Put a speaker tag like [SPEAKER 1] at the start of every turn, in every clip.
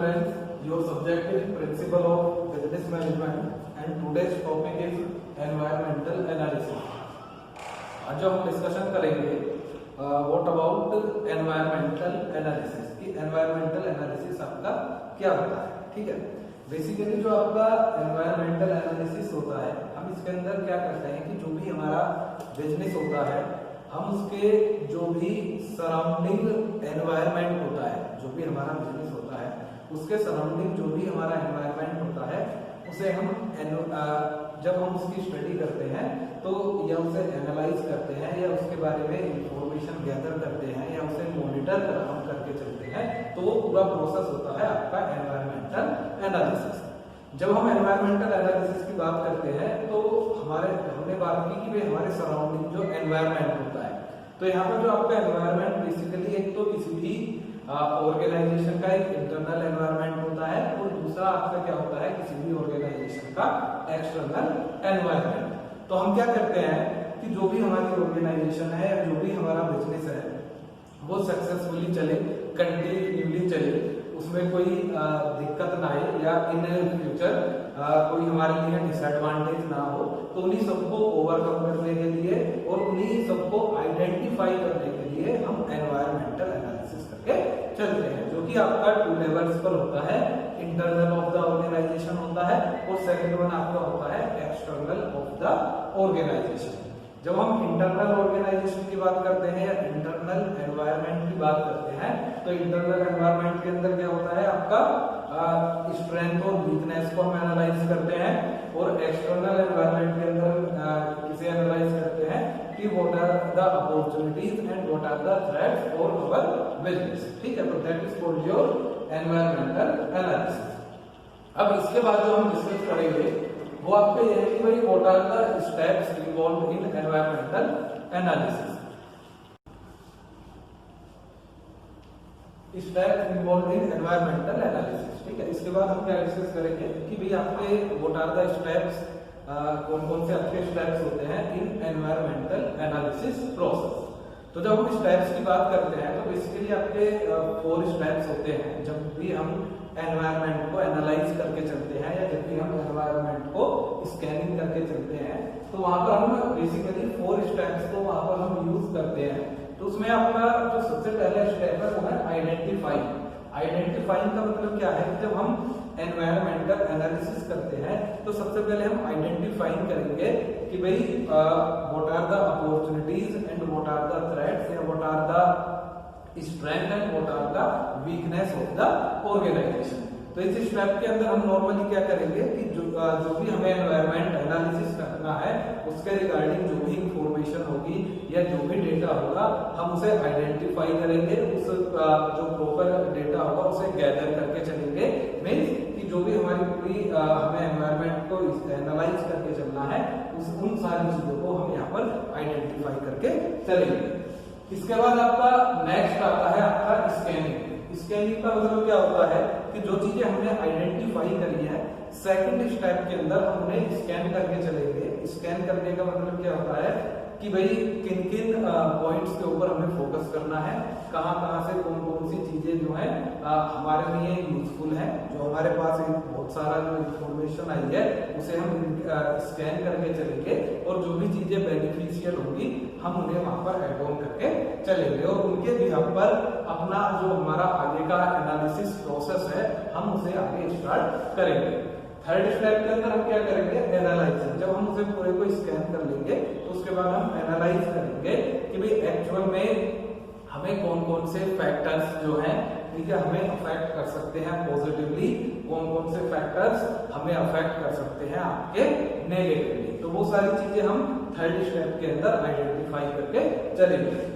[SPEAKER 1] friends, your subject is Principle of Business Management and today's topic is Environmental Analysis. आज जो हम discussion करेंगे what about environmental analysis कि environmental analysis आपका क्या होता है। ठीक है, बेसिकली जो आपका एनवायरमेंटल एनालिसिस होता है, हम इसके अंदर क्या करते हैं कि जो भी हमारा बिजनेस होता है, हम उसके जो भी सराउंडिंग एनवायरनमेंट होता है, जो भी हमारा बिजनेस होता है उसके सराउंडिंग जो भी हमारा एनवायरनमेंट होता है उसे हम जब हम उसकी स्टडी करते हैं तो या उसे एनालाइज करते हैं या उसके बारे में इंफॉर्मेशन गैदर करते हैं या उसे मॉनिटर हम करके चलते हैं, तो वो पूरा प्रोसेस होता है आपका एनवायरमेंटल एनालिसिस। जब हम एनवायरमेंटल एनालिसिस की बात करते हैं तो हमने बात की कि हमारे सराउंडिंग जो एनवायरनमेंट होता है, तो यहाँ पर जो आपका एनवायरनमेंट बेसिकली एक तो किसी भी ऑर्गेनाइजेशन का एक इंटरनल एनवायरनमेंट होता है और दूसरा आपका क्या होता है किसी भी ऑर्गेनाइजेशन का एक्सटर्नल एनवायरनमेंट। तो हम क्या करते हैं कि जो भी हमारी ऑर्गेनाइजेशन है या जो भी हमारा बिजनेस है वो सक्सेसफुली चले, कंटिन्यूली चले, उसमें कोई दिक्कत ना आए या इन फ्यूचर कोई हमारे लिए डिसएडवांटेज ना हो, तो उन्हीं सबको ओवरकम करने के लिए और उन्हीं सबको आइडेंटिफाई करने के लिए हम एनवायरमेंटल एनालिसिस करके चलते हैं, जो कि आपका 2 लेवल्स पर होता है। इंटरनल ऑफ द ऑर्गेनाइजेशन होता है और सेकंड वन आपका होता है एक्सटर्नल ऑफ द ऑर्गेनाइजेशन। जब हम इंटरनल ऑर्गेनाइजेशन की बात करते हैं या इंटरनल एनवायरनमेंट की बात करते हैं, तो इंटरनल एनवायरनमेंट के अंदर क्या होता है आपका स्ट्रेंथ और वीकनेस को हम एनालाइज करते हैं और एक्सटर्नल एनवायरनमेंट के अंदर किसे एनालाइज करते हैं कि what are the opportunities and what are the threats for our business. ठीक है, तो that is called your environmental analysis. अब इसके बाद जो हम डिस्कस करेंगे वो आपके ये है कि भाई what are the steps involve in environmental analysis. Steps involve in environmental analysis. ठीक है, इसके बाद हम क्या डिस्कस करेंगे कि भाई आपके व्हाट आर द स्टेप्स, कौन कौन से आपके स्टेप्स होते हैं इन एनवायरमेंटल एनालिसिस प्रोसेस। तो जब हम स्टेप्स की बात करते हैं तो बेसिकली आपके 4 स्टेप्स होते हैं जब भी हम एनवायरनमेंट को एनालाइज करके चलते हैं या जब भी हम एनवायरनमेंट को स्कैनिंग करके चलते हैं, तो वहां पर हम बेसिकली 4 स्टेप्स को वहां पर हम यूज करते हैं। तो उसमें आपका जो सबसे पहला स्टेप है वो है आइडेंटिफाइंग। आइडेंटिफाइंग का मतलब क्या है कि जब हम एनवायरमेंटल एनालिसिस करते हैं तो सबसे पहले हम आइडेंटिफाइंग करेंगे कि भाई what are the opportunities and what are the threats या what are the strength and what are the weakness of the organisation. तो इस स्टेप के अंदर हम नॉर्मली क्या करेंगे कि जो भी हमें एनवायरमेंट एनालिसिस करना है उसके रिगार्डिंग जो भी इंफॉर्मेशन होगी या जो भी डेटा होगा हम उसे आइडेंटिफाई करेंगे, उस जो प्रॉपर डेटा होगा उसे गैदर करके चलेंगे। मींस कि जो भी हमारी पूरी हमें एनवायरमेंट को एनालाइज करके चलना है उन सारी चीजों को हम यहाँ पर आइडेंटिफाई करके चलेंगे। इसके बाद आपका नेक्स्ट आता है आपका स्कैनिंग। स्कैनिंग का मतलब क्या होता है कि जो चीजें हमने आइडेंटिफाई करी है सेकंड स्टेप के अंदर हम उन्हें स्कैन करके चलेंगे। स्कैन करने का मतलब क्या होता है कि भाई किन किन पॉइंट्स के ऊपर हमें फोकस करना है, कहाँ कहाँ से कौन कौन सी चीजें जो है हमारे लिए यूजफुल है, जो हमारे पास बहुत सारा जो इंफॉर्मेशन आई है उसे हम स्कैन करके चलेंगे और जो भी चीजें बेनिफिशियल होंगी हम उन्हें वहां पर ऐड ऑन करके चलेंगे और उनके बिहाफ पर अपना जो हमारा आगे का एनालिसिस प्रोसेस है हम उसे आगे स्टार्ट करेंगे। थर्ड स्टेप के अंदर हम क्या करेंगे एनालाइजिंग। जब हम उसे पूरे को स्कैन कर लेंगे तो उसके बाद हम एनालाइज करेंगे कि भाई एक्चुअल में हमें कौन कौन से फैक्टर्स जो हैं ठीक है हमें अफेक्ट कर सकते हैं पॉजिटिवली, कौन कौन से फैक्टर्स हमें अफेक्ट कर सकते हैं आपके नेगेटिवली। तो वो सारी चीजें हम थर्ड स्टेप के अंदर आइडेंटिफाई करके चलेंगे।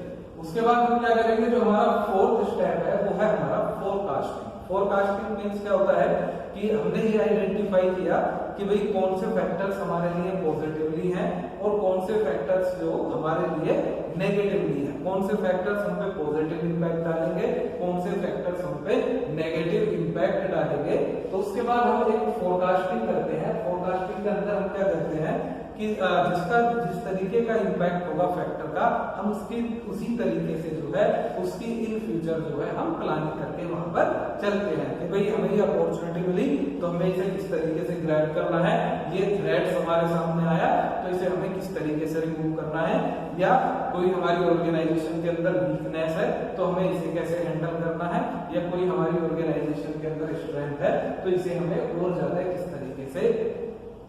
[SPEAKER 1] उसके बाद हम क्या करेंगे, जो हमारा फोर्थ स्टेप है वो है हमारा फोरकास्टिंग। फोरकास्टिंग मींस क्या होता है कि हमने ये आइडेंटिफाई किया कि भाई कौन से फैक्टर्स हमारे लिए पॉजिटिवली हैं और कौन से फैक्टर्स जो हमारे लिए नेगेटिवली हैं, कौन से फैक्टर्स हम पे पॉजिटिव इंपैक्ट डालेंगे, कौन से फैक्टर्स हम पे नेगेटिव इंपैक्ट डालेंगे। तो उसके बाद हम एक फोरकास्टिंग करते हैं। फोरकास्टिंग के अंदर हम क्या करते हैं कि जिस तरीके का इंपैक्ट होगा फैक्टर का हम उसकी उसी तरीके से जो है उसकी इन फ्यूचर जो है हम प्लानिंग करके वहां पर चलते हैं कि भाई हमें ये अपॉर्चुनिटी मिली तो हमें इसे किस तरीके से ग्रैब करना है, ये थ्रेट्स हमारे सामने आया तो इसे हमें किस तरीके से रिमूव करना है, या कोई हमारी ऑर्गेनाइजेशन के अंदर वीकनेस है तो हमें इसे कैसे हैंडल करना है, या कोई हमारी ऑर्गेनाइजेशन के अंदर स्ट्रेंथ है तो इसे हमें और ज्यादा किस तरीके से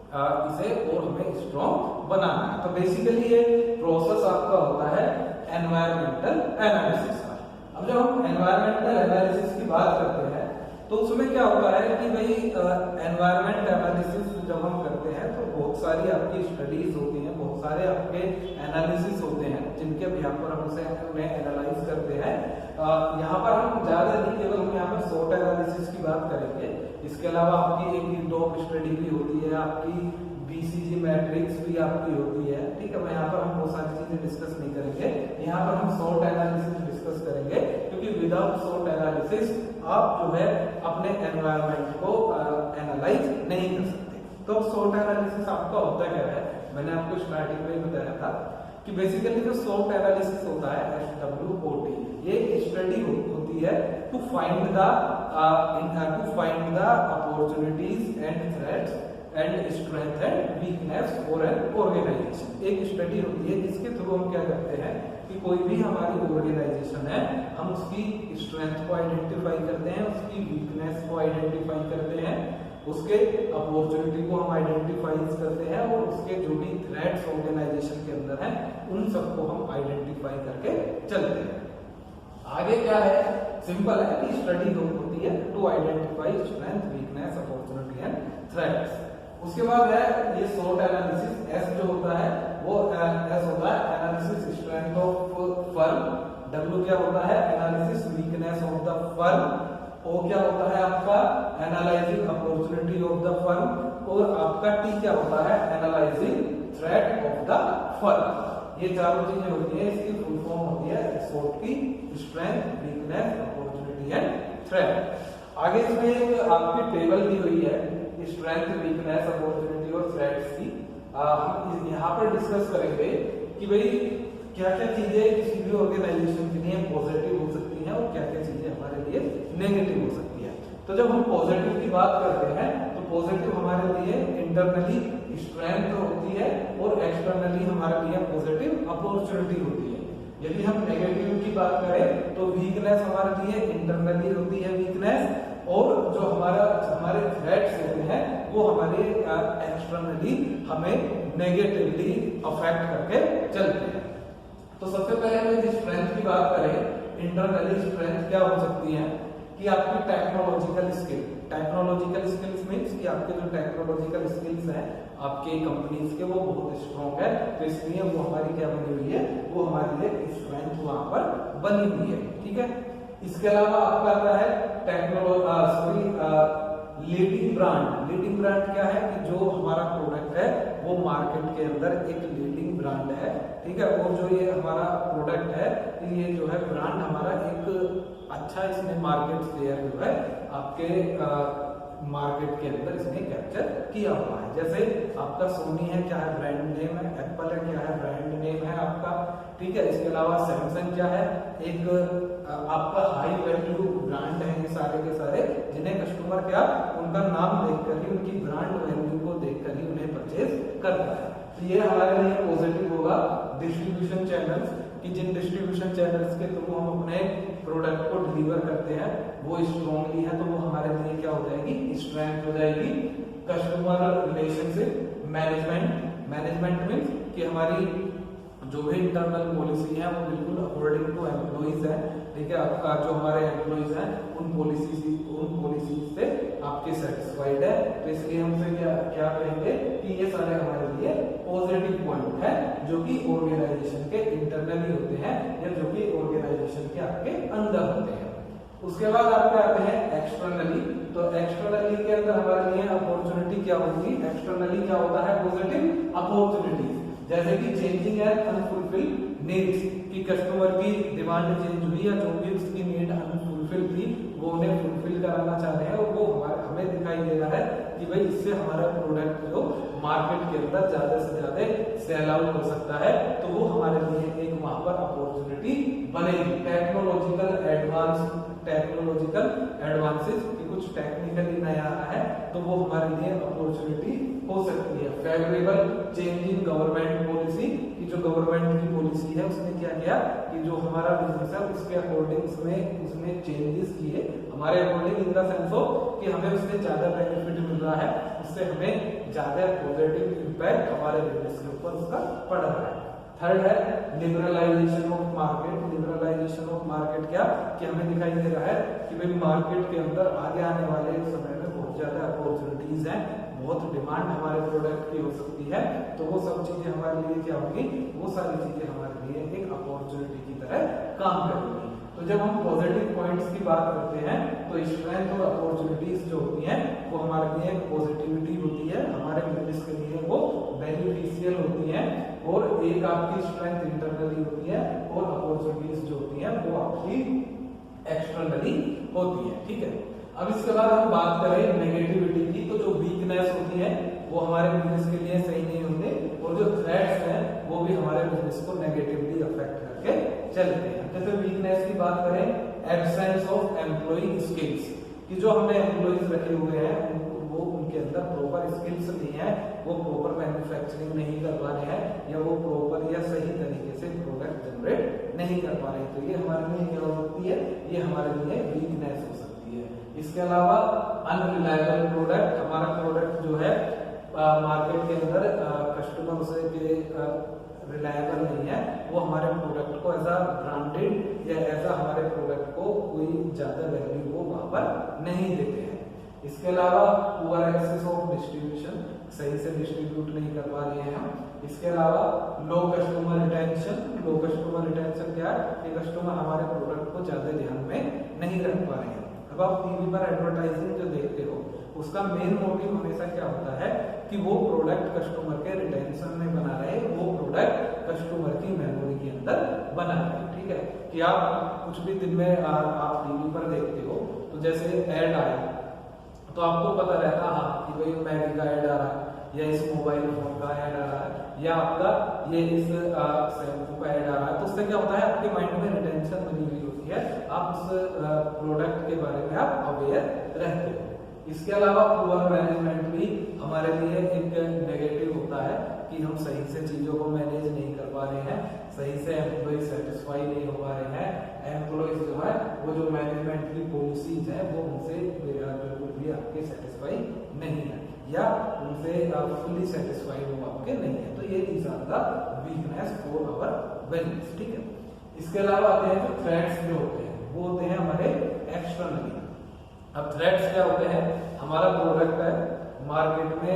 [SPEAKER 1] इसे और हमें स्ट्रॉन्ग बनाना है। तो बेसिकली ये प्रोसेस आपका होता है एनवायरमेंटल एनालिसिस का। अब जब हम एनवायरमेंटल एनालिसिस की बात करते हैं तो उसमें क्या होता है कि भाई एनवायरमेंट एनालिसिस जब हम करते हैं तो बहुत सारी आपकी स्टडीज होती हैं, बहुत सारे आपके एनालिसिस होते हैं जिनके यहाँ पर हम उसे एनालाइज करते हैं। यहाँ पर हम ज्यादा नहीं, केवल हम यहाँ पर शॉर्ट एनालिसिस की बात करेंगे। इसके अलावा आपकी एक डॉप स्टडी भी होती है, आपकी बीसीजी मैट्रिक्स भी आपकी होती है, ठीक है। यहाँ पर हम बहुत सारी चीजें डिस्कस नहीं करेंगे, यहाँ पर हम शॉर्ट एनालिसिस डिस्कस करेंगे क्योंकि विदाउट शॉर्ट एनालिसिस आप जो है अपने एनवायरनमेंट को एनालाइज नहीं कर सकते। तो शॉर्ट एनालिसिस आपका होता क्या है, मैंने आपको स्टार्टिंग में ही बताया था कि बेसिकली जो शॉर्ट एनालिसिस होता है SWOT, ये स्टडी होती है to find the opportunities and threats and strength and weakness for an organisation. एक स्टडी होती है जिसके थ्रू हम क्या करते हैं कि कोई भी हमारी ऑर्गेनाइजेशन है हम उसकी स्ट्रेंथ को आइडेंटिफाई करते हैं, उसकी वीकनेस को आइडेंटिफाई करते हैं, उसके अपॉर्चुनिटी को हम आइडेंटिफाई करते हैं और उसके जो भी थ्रेट्स ऑर्गेनाइजेशन के अंदर हैं उन सबको हम आइडेंटिफाई करके चलते हैं। आगे क्या है, सिंपल है कि स्टडी होती है to identify strength, weakness, opportunity and threats. उसके बाद है ये शॉर्ट एनालिसिस, एस जो होता है वो एस होता है analysis strength of firm, W क्या होता है analysis weakness of the firm, O क्या होता है आपका analysing opportunity of the firm, और आपका टी क्या होता है analysing threat of the firm. ये चारों चीजें होती है, इसकी फुल फॉर्म होती है SWOT की, strength, weakness, opportunity and threat. आगे इसमें एक आपकी टेबल दी हुई है स्ट्रेंथ, वीकनेस, अपॉर्चुनिटी और थ्रेट्स की। हम यहाँ पर डिस्कस करेंगे कि भाई क्या क्या चीजें किसी भी ऑर्गेनाइजेशन के लिए पॉजिटिव हो सकती हैं और क्या क्या चीजें हमारे लिए नेगेटिव हो सकती है। तो जब हम पॉजिटिव की बात करते हैं तो पॉजिटिव हमारे लिए इंटरनली स्ट्रेंथ होती है और एक्सटर्नली हमारे लिए पॉजिटिव अपॉर्चुनिटी होती है। यदि हम नेगेटिव की बात करें तो वीकनेस हमारे लिए इंटरनली होती है वीकनेस, और जो हमारे थ्रेट्स होते हैं वो हमारे एक्सटर्नली हमें नेगेटिवली अफेक्ट करके चलते हैं। तो सबसे पहले हम यदि स्ट्रेंथ की बात करें, इंटरनली स्ट्रेंथ क्या हो सकती है कि आपकी technological skill, technological skills means कि आपके जो टेक्नोलॉजिकल स्किल्स हैं आपके कंपनीज के वो बहुत स्ट्रॉन्ग है, तो इसलिए वो हमारी क्या बनी हुई है, वो हमारे लिए स्ट्रेंथ वहां पर बनी हुई है, ठीक है। इसके अलावा आपका आता है लीडिंग ब्रांड। लीडिंग ब्रांड क्या है कि जो हमारा प्रोडक्ट है वो मार्केट के अंदर एक लीडिंग ब्रांड है, ठीक है। और जो ये हमारा प्रोडक्ट है ये जो है ब्रांड हमारा एक अच्छा इसने मार्केट शेयर जो है आपके मार्केट के अंदर इसने कैप्चर किया हुआ है। जैसे आपका सोनी है, क्या है ब्रांड नेम है, एप्पल है, क्या है ब्रांड नेम है आपका, ठीक है। इसके अलावा सैमसंग क्या है, एक आपका हाई वैल्यू ब्रांड है। ये सारे के सारे जिन्हें कस्टमर क्या उनका नाम देखकर ही, उनकी ब्रांड वैल्यू को देखकर ही उन्हें परचेज करता है। तो ये हमारे लिए पॉजिटिव होगा। डिस्ट्रीब्यूशन चैनल्स कि जिन डिस्ट्रीब्यूशन चैनल्स के थ्रू हम अपने प्रोडक्ट को डिलीवर करते हैं वो स्ट्रॉन्गली है, तो वो हमारे लिए क्या हो जाएगी, स्ट्रेंथ हो जाएगी। Customer relationship management, management means कि हमारी जो भी इंटरनल पॉलिसी है वो बिल्कुल अकॉर्डिंग टू एम्प्लॉइज है, ठीक है। आपका जो हमारे एम्प्लॉइज हैं उन पॉलिसी से आपके सेटिस्फाइड है, तो इसलिए हमसे क्या कहेंगे कि ये सारे हमारे लिए पॉजिटिव पॉइंट है जो कि ऑर्गेनाइजेशन के इंटरनली होते हैं या जो कि ऑर्गेनाइजेशन के आपके अंदर होते हैं। उसके बाद आपके आते हैं एक्सटर्नली। तो एक्सटर्नली के अंदर हमारे लिए अपॉर्चुनिटी क्या होगी, एक्सटर्नली क्या होता है पॉजिटिव अपॉर्चुनिटी, जैसे कि चेंजिंग एंड अनफुलफिल नीड्स कि कस्टमर की डिमांड चेंज हुई या जो भी उसकी नीड अनफुलफिल थी वो उन्हें फुलफिल कराना चाह रहे हैं और वो हमें हमें दिखाई दे रहा है कि भाई इससे हमारा प्रोडक्ट जो मार्केट के अंदर ज्यादा से ज्यादा सेल आउट हो सकता है, तो वो हमारे लिए एक वहां पर अपॉर्चुनिटी बनेगी। टेक्नोलॉजिकल एडवांसेस की कुछ टेक्निकली नया आ रहा है, तो वो हमारे लिए अपॉर्चुनिटी हो सकती है। Favourable change in government policy, की जो गवर्नमेंट की पॉलिसी है उसने क्या किया कि जो हमारा बिजनेस है उसके अकॉर्डिंग उसमें चेंजेस किए हमारे according, in the sense of कि हमें उससे ज्यादा बेनिफिट मिल रहा है, उससे हमें ज्यादा पॉजिटिव इंपैक्ट हमारे बिजनेस के ऊपर उसका पड़ रहा है। थर्ड है liberalisation of market. Liberalisation of market क्या कि हमें दिखाई दे रहा है कि भाई मार्केट के अंदर आगे आने वाले समय में बहुत ज्यादा अपॉर्चुनिटीज हैं, बहुत डिमांड हमारे प्रोडक्ट की हो सकती है, तो वो सब चीजें हमारे लिए क्या होगी, वो सारी चीजें हमारे लिए एक अपॉर्चुनिटी की तरह काम करेंगी। तो जब हम पॉजिटिव पॉइंट्स की बात करते हैं तो स्ट्रेंथ और अपॉर्चुनिटीज जो होती हैं वो हमारे लिए एक पॉजिटिविटी होती है, हमारे बिजनेस के लिए वो बेनिफिशियल होती हैं, और एक आपकी स्ट्रेंथ इंटरनली होती है और अपॉर्चुनिटीज जो होती हैं वो आपकी एक्सटर्नली होती है। ठीक है, अब इसके बाद हम बात करें नेगेटिविटी की, तो जो वीकनेस होती है वो हमारे बिजनेस के लिए सही नहीं होते, और जो थ्रेट्स हैं वो भी हमारे बिजनेस को नेगेटिवली अफेक्ट करके चलते हैं। जैसे वीकनेस की बात करें, एब्सेंस ऑफ एम्प्लॉय स्किल्स, कि जो हमने एम्प्लॉइज रखे हुए हैं वो उनके अंदर प्रॉपर स्किल्स नहीं है, वो प्रॉपर मैन्युफैक्चरिंग नहीं कर पा रहे हैं, या वो प्रॉपर या सही तरीके से प्रोडक्ट जनरेट नहीं कर पा रहे हैं, तो ये हमारे लिए क्या हो सकती है, ये हमारे लिए वीकनेस हो सकती है। इसके अलावा अनरिलायबल प्रोडक्ट, हमारा प्रोडक्ट जो है मार्केट के अंदर कस्टमर से रिलायबल नहीं है, वो हमारे प्रोडक्ट को एज अ ब्रांडेड या एज अ हमारे प्रोडक्ट को कोई ज्यादा वैल्यू वो वहां पर नहीं देते हैं। इसके अलावा पुअर एक्सेस ऑफ डिस्ट्रीब्यूशन, सही से डिस्ट्रीब्यूट नहीं कर पा रहे हैं हम। इसके अलावा लो कस्टमर रिटेंशन, लो कस्टमर रिटेंशन क्या है कि कस्टमर हमारे प्रोडक्ट को ज्यादा ध्यान में नहीं रख पा रहे हैं। अब आप टीवी पर एडवर्टाइजिंग जो देखते हो उसका मेन मोटिव हमेशा क्या होता है कि वो प्रोडक्ट कस्टमर के रिटेंशन में बना रहे, वो प्रोडक्ट कस्टमर की मेमोरी के अंदर बना रहे। ठीक है, कि आप कुछ भी दिन में आप टीवी पर देखते हो तो जैसे एड आया तो आपको पता रहता हाँ कि भाई मैगी का एड आ रहा है, या इस मोबाइल फोन का ऐड आ रहा है, या आपका ये इस शैम्पू का ऐड आ रहा है, तो उससे क्या होता है आपके माइंड में रिटेंशन बनी हुई होती है, आप उस प्रोडक्ट के बारे में आप अवेयर रहते हो। इसके अलावा पुअर मैनेजमेंट भी हमारे लिए एक नेगेटिव होता है कि हम सही से चीजों को मैनेज नहीं कर पा रहे हैं, सही से एम्प्लॉय सेटिस्फाई नहीं हो पा रहे हैं, एम्प्लॉयज जो है वो जो मैनेजमेंट की पॉलिसीज है वो उनसे बिल्कुल भी आपके सेटिस्फाई नहीं है, या उनसे फुल्ली सेटिस्फाइड वो आपके नहीं है, तो ये these are the weakness for our business. ठीक है, इसके अलावा आते हैं जो थ्रेट्स जो होते हैं वो होते हैं हमारे एक्सटर्नली। अब थ्रेट्स क्या होते हैं, हमारा प्रोडक्ट है मार्केट में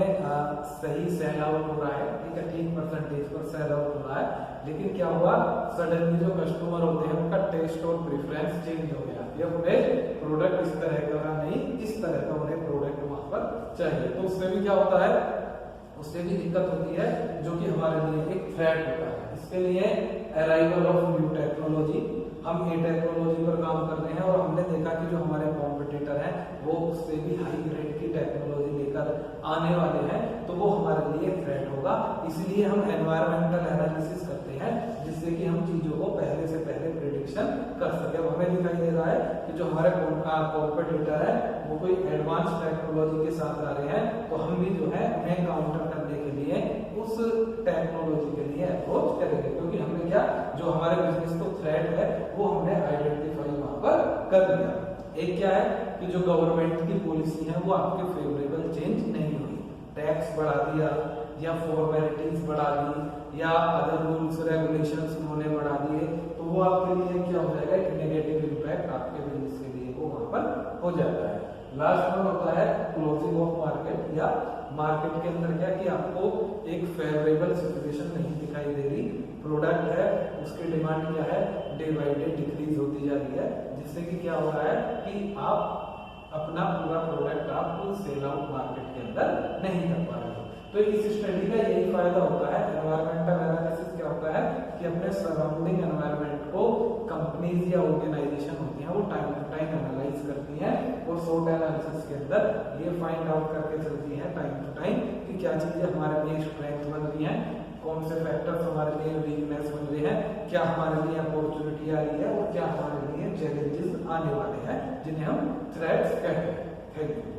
[SPEAKER 1] सही सेल आउट हो रहा है, ठीक है, 3% पर सेल आउट हो रहा है, लेकिन क्या हुआ सडनली जो कस्टमर होते हैं उनका टेस्ट और प्रेफरेंस चेंज हो गया, या उन्हें प्रोडक्ट इस तरह का नहीं इस तरह का उन्हें प्रोडक्ट वहां पर चाहिए, तो उससे भी क्या होता है, उससे भी दिक्कत होती है जो कि हमारे लिए एक थ्रेट होता है। इसके लिए अराइवल ऑफ न्यू टेक्नोलॉजी, हम ये टेक्नोलॉजी पर काम कर रहे हैं और हमने देखा कि जो हमारे कॉम्पिटिटर हैं वो उससे भी हाई ग्रेड की टेक्नोलॉजी लेकर आने वाले हैं, तो वो हमारे लिए थ्रेट होगा। इसलिए हम एनवायरमेंटल एनालिसिस करते हैं जिससे कि हम चीजों को पहले से पहले प्रेडिक्शन कर सके। अब हमें दिखाई दे रहा है कि जो हमारे कॉम्पिटिटर है वो कोई एडवांस टेक्नोलॉजी के साथ आ रहे हैं, तो हम भी जो है उन्हें काउंटर करने के लिए उस टेक्नोलॉजी के लिए अप्रोच करेंगे, क्योंकि हमने क्या जो हमारे बिजनेस को थ्रेट है वो हमने आइडेंटिफाई वहां पर कर दिया। एक क्या है कि जो गवर्नमेंट की पॉलिसी है वो आपके फेवरेबल चेंज नहीं हुई, टैक्स बढ़ा दिया या फॉर्मेलिटीज बढ़ा दी या अदर रूल्स रेगुलेशंस उन्होंने बढ़ा दिए, तो वो आपके लिए क्या हो जाएगा, एक नेगेटिव इंपैक्ट आपके बिजनेस के लिए वो वहां पर हो जाता है। लास्ट वन होता है क्लोजिंग ऑफ मार्केट, या मार्केट के अंदर क्या कि आपको एक फेवरेबल सिचुएशन नहीं दिखाई दे रही, प्रोडक्ट है उसकी डिमांड क्या है डे बाय डे डिक्रीज होती जा रही है, जिससे कि क्या हो रहा है कि आप अपना पूरा प्रोडक्ट आप सेल आउट मार्केट के अंदर नहीं कर पा रहे हो। तो इस स्टडी का यही फायदा होता है, एनवायरमेंटल एनालिसिस क्या होता है कि अपने सराउंडिंग एनवायरमेंट को कंपनीज या ऑर्गेनाइजेशन होती हैं वो टाइम टू टाइम एनालाइज करती हैं और SWOT एनालिसिस के अंदर ये फाइंड आउट करके चलती हैं टाइम टू टाइम कि क्या चीजें हमारे लिए स्ट्रेंथ बन रही हैं, कौन से फैक्टर्स हमारे लिए वीकनेस बन रहे हैं, क्या हमारे लिए अपॉर्चुनिटी आ रही है और क्या हमारे लिए चैलेंजेस आने वाले हैं जिन्हें हम थ्रेट्स कहते हैं। Thank you.